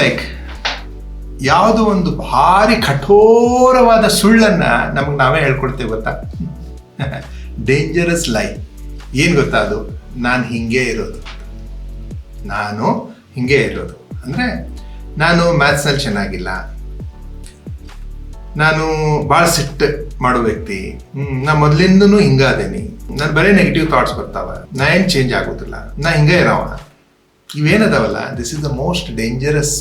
Like ಯಾವುದೋ ಒಂದು ಭಾರಿ ಕಠೋರವಾದ ಸುಳ್ಳನ್ನು ನಮಗೆ ನಾವೇ ಹೇಳ್ಕೊಡ್ತೇವೆ ಗೊತ್ತಾ. ಡೇಂಜರಸ್ ಲೈ ಏನು ಗೊತ್ತಾ, ಅದು ನಾನು ಹಿಂಗೆ ಇರೋದು ಅಂದರೆ ನಾನು ಮ್ಯಾಥ್ಸ್ನಲ್ಲಿ ಚೆನ್ನಾಗಿಲ್ಲ, ನಾನು ಭಾಳ ಸಿಟ್ಟು ಮಾಡೋ ವ್ಯಕ್ತಿ, ನಾ ಮೊದಲಿಂದನೂ ಹಿಂಗಾದೇನಿ, ನಾನು ಬರೀ ನೆಗೆಟಿವ್ ಥಾಟ್ಸ್ ಬರ್ತಾವ, ನಾ ಏನು ಚೇಂಜ್ ಆಗೋದಿಲ್ಲ, ನಾ ಹಿಂಗೆ ಇರೋವ. ಇವೇನದಾವಲ್ಲ, this is the most dangerous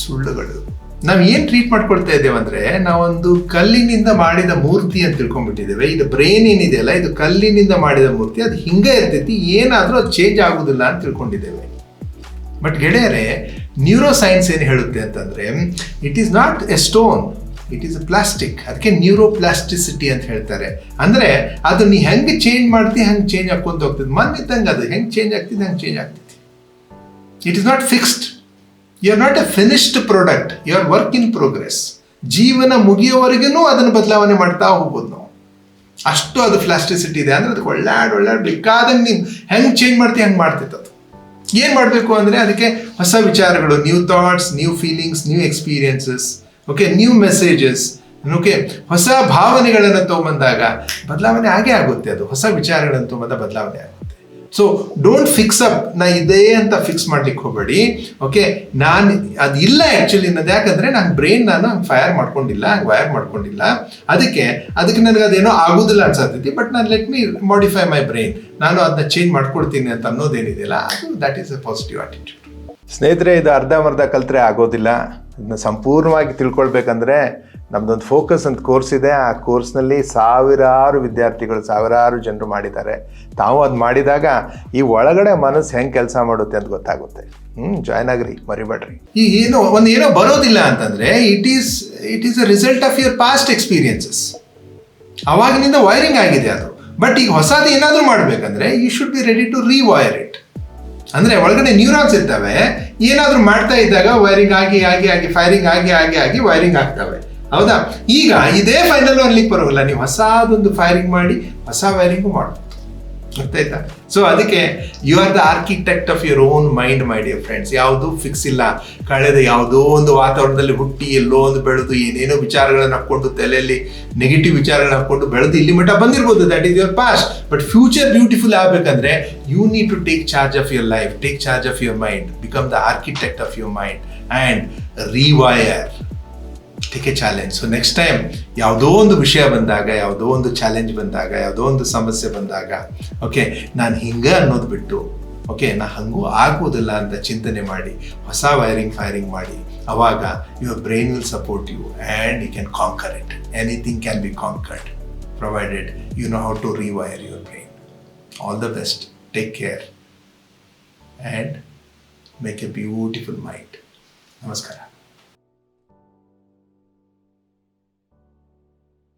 ಸುಳ್ಳುಗಳು. ನಾವು ಏನು ಟ್ರೀಟ್ ಮಾಡ್ಕೊಳ್ತಾ ಇದ್ದೇವೆ ಅಂದರೆ, ನಾವೊಂದು ಕಲ್ಲಿನಿಂದ ಮಾಡಿದ ಮೂರ್ತಿ ಅಂತ ತಿಳ್ಕೊಂಡ್ಬಿಟ್ಟಿದ್ದೇವೆ. ಇದು ಬ್ರೈನ್ ಏನಿದೆಯಲ್ಲ, ಇದು ಕಲ್ಲಿನಿಂದ ಮಾಡಿದ ಮೂರ್ತಿ, ಅದು ಹಿಂಗೆ ಇರ್ತೈತಿ, ಏನಾದರೂ ಅದು ಚೇಂಜ್ ಆಗೋದಿಲ್ಲ ಅಂತ ತಿಳ್ಕೊಂಡಿದ್ದೇವೆ. ಬಟ್ ಗೆಳೆಯರೇ, ನ್ಯೂರೋ ಸೈನ್ಸ್ ಏನು ಹೇಳುತ್ತೆ ಅಂತಂದರೆ, it is not A stone, it is a plastic. ಅದಕ್ಕೆ ನ್ಯೂರೋಪ್ಲಾಸ್ಟಿಸಿಟಿ ಅಂತ ಹೇಳ್ತಾರೆ. ಅಂದರೆ ಅದು ನೀ ಹೆಂಗೆ ಚೇಂಜ್ ಮಾಡ್ತೀವಿ ಹಂಗೆ ಚೇಂಜ್ ಹಾಕ್ಕೊಂತ ಹೋಗ್ತದೆ. ಮನ್ನಿದ್ದಂಗೆ ಅದು ಹೆಂಗೆ ಚೇಂಜ್ ಆಗ್ತಿದೆ ಹಂಗೆ ಚೇಂಜ್ ಆಗ್ತೈತಿ. It is not fixed. You are not a finished product, you are work in progress. ಜೀವನ ಮುಗಿಯೋವರೆಗೂ ಅದನ್ನು ಬದಲಾವಣೆ ಮಾಡ್ತಾ ಹೋಗ್ಬೋದು ನಾವು. ಅಷ್ಟು ಅದು ಪ್ಲಾಸ್ಟಿಸಿಟಿ ಇದೆ. ಅಂದರೆ ಅದಕ್ಕೆ ಒಳ್ಳಾಡ್ ಬೇಕಾದಂಗೆ ನೀವು ಹೆಂಗೆ ಚೇಂಜ್ ಮಾಡ್ತೀವಿ ಹಂಗೆ ಮಾಡ್ತೈತೆ ಅದು. ಏನು ಮಾಡಬೇಕು ಅಂದರೆ, ಅದಕ್ಕೆ ಹೊಸ ವಿಚಾರಗಳು, new thoughts, new feelings, new experiences, okay, new messages, okay, ಹೊಸ ಭಾವನೆಗಳನ್ನು ತೊಗೊಂಬಂದಾಗ ಬದಲಾವಣೆ ಆಗೇ ಆಗುತ್ತೆ. ಅದು ಹೊಸ ವಿಚಾರಗಳನ್ನು ತೊಗೊಂಬಂದ ಬದಲಾವಣೆ ಆಗುತ್ತೆ. ಸೊ ಡೋಂಟ್ ಫಿಕ್ಸ್ ಅಪ್, ನಾ ಇದೇ ಅಂತ ಫಿಕ್ಸ್ ಮಾಡ್ಲಿಕ್ಕೆ ಹೋಗಬೇಡಿ. ಓಕೆ, ನಾನು ಅದು ಇಲ್ಲ ಆ್ಯಕ್ಚುಲಿ ಅನ್ನೋದು. ಯಾಕಂದರೆ ನನ್ನ ಬ್ರೈನ್ ನಾನು ಹಂಗೆ ಹಂಗೆ ವೈರ್ ಮಾಡ್ಕೊಂಡಿಲ್ಲ, ಅದಕ್ಕೆ ನನಗೆ ಅದೇನೋ ಆಗೋದಿಲ್ಲ ಅನ್ಸತ್ತೈತಿ. ಬಟ್ ನಾನು ಲೆಟ್ ಮೀ ಮಾಡಿಫೈ ಮೈ ಬ್ರೈನ್, ನಾನು ಅದನ್ನ ಚೇಂಜ್ ಮಾಡ್ಕೊಡ್ತೀನಿ ಅಂತ ಅನ್ನೋದೇನಿದೆಯಲ್ಲ, ಅದು that is a positive attitude. ಸ್ನೇಹಿತರೆ, ಇದು ಅರ್ಧಂಬರ್ಧ ಕಲ್ತ್ರೆ ಆಗೋದಿಲ್ಲ. ಇದನ್ನ ಸಂಪೂರ್ಣವಾಗಿ ತಿಳ್ಕೊಳ್ಬೇಕಂದ್ರೆ ನಮ್ದೊಂದು ಫೋಕಸ್ ಅಂತ ಕೋರ್ಸ್ ಇದೆ. ಆ ಕೋರ್ಸ್ನಲ್ಲಿ ಸಾವಿರಾರು ವಿದ್ಯಾರ್ಥಿಗಳು, ಸಾವಿರಾರು ಜನರು ಮಾಡಿದ್ದಾರೆ. ತಾವು ಅದು ಮಾಡಿದಾಗ ಈ ಒಳಗಡೆ ಮನಸ್ಸು ಹೆಂಗೆ ಕೆಲಸ ಮಾಡುತ್ತೆ ಅಂತ ಗೊತ್ತಾಗುತ್ತೆ. ಜಾಯ್ನ್ ಆಗ್ರಿ, ಮರಿಬೇಡ್ರಿ. ಈ ಏನೋ ಬರೋದಿಲ್ಲ ಅಂತಂದರೆ it is a result of your past experiences. ಅವಾಗಿನಿಂದ ವೈರಿಂಗ್ ಆಗಿದೆ ಅದು. ಬಟ್ ಈಗ ಹೊಸದು ಏನಾದರೂ ಮಾಡಬೇಕಂದ್ರೆ you should be ready to rewire it. ಅಂದರೆ ಒಳಗಡೆ ನ್ಯೂರಾನ್ಸ್ ಇರ್ತವೆ, ಏನಾದರೂ ಮಾಡ್ತಾ ಇದ್ದಾಗ ವೈರಿಂಗ್ ಆಗಿ ಫೈರಿಂಗ್ ಆಗಿ ವೈರಿಂಗ್ ಆಗ್ತವೆ. ಹೌದಾ? ಈಗ ಇದೇ ಫೈನಲ್ ಅನ್ಲಿಕ್ಕೆ ಬರೋಲ್ಲ, ನೀವು ಹೊಸದೊಂದು ಫೈರಿಂಗ್ ಮಾಡಿ ಹೊಸ ವೈರಿಂಗು ಮಾಡ್ಬೋದು. ಗೊತ್ತಾಯ್ತಾ? ಸೊ ಅದಕ್ಕೆ you are the architect of your own mind, my dear friends. ಯಾವುದೂ ಫಿಕ್ಸ್ ಇಲ್ಲ. ಕಳೆದ ಯಾವುದೋ ಒಂದು ವಾತಾವರಣದಲ್ಲಿ ಹುಟ್ಟಿ ಎಲ್ಲೋ ಒಂದು ಬೆಳೆದು ಏನೇನೋ ವಿಚಾರಗಳನ್ನು ಹಾಕ್ಕೊಂಡು, ತಲೆಯಲ್ಲಿ ನೆಗೆಟಿವ್ ವಿಚಾರಗಳನ್ನ ಹಾಕ್ಕೊಂಡು ಬೆಳೆದು ಇಲ್ಲಿ ಮಟ್ಟ ಬಂದಿರ್ಬೋದು. That is your past. But future beautiful ಆಗಬೇಕಂದ್ರೆ you need to take charge of your life, take charge of your mind, become the architect of your mind and rewire. Take a challenge. So next time ಯಾವುದೋ ಒಂದು ವಿಷಯ ಬಂದಾಗ, ಯಾವುದೋ ಒಂದು challenge ಬಂದಾಗ, ಯಾವುದೋ ಒಂದು ಸಮಸ್ಯೆ ಬಂದಾಗ, ಓಕೆ, ನಾನು ಹಿಂಗೆ ಅನ್ನೋದು ಬಿಟ್ಟು, ಓಕೆ, ನಾ ಹಂಗೂ ಆಗೋದಿಲ್ಲ ಅಂತ ಚಿಂತನೆ ಮಾಡಿ ಹೊಸ ಫೈರಿಂಗ್ ಮಾಡಿ, ಅವಾಗ your brain will support you and you can conquer it. Anything can be conquered provided you know how to rewire your brain. All the best. Take care and make a beautiful mind. ನಮಸ್ಕಾರ.